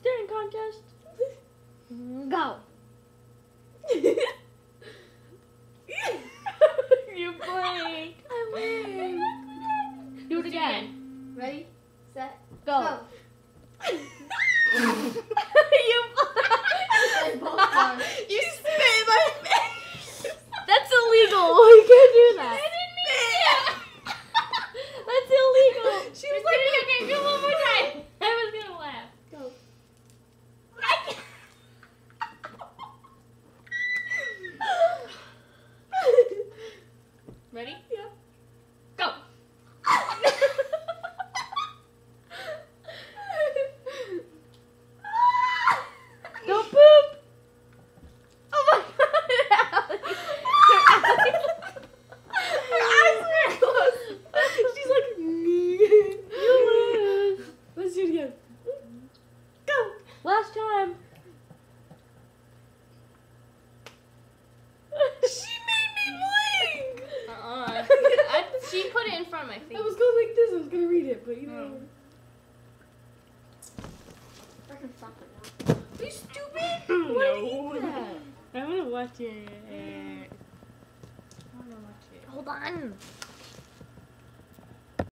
Staring contest. Go. You blinked. I win. Do it again. Ready, set, Go. go. You Both You spit in my face. That's illegal. You can't do that. I didn't mean it. That's illegal. She was like, okay, go one more time. I was gonna laugh. Go. Ready? Yeah. Go. Don't poop. Oh my god. her eyes were closed. She's like, You lose. let's do it again. Go. Last time. She made me blink. She put it in front of my face. I was going like this. I was gonna read it, but you know. I can stop it now. Are you stupid? No. that? I wanna watch it. I wanna watch it. Hold on.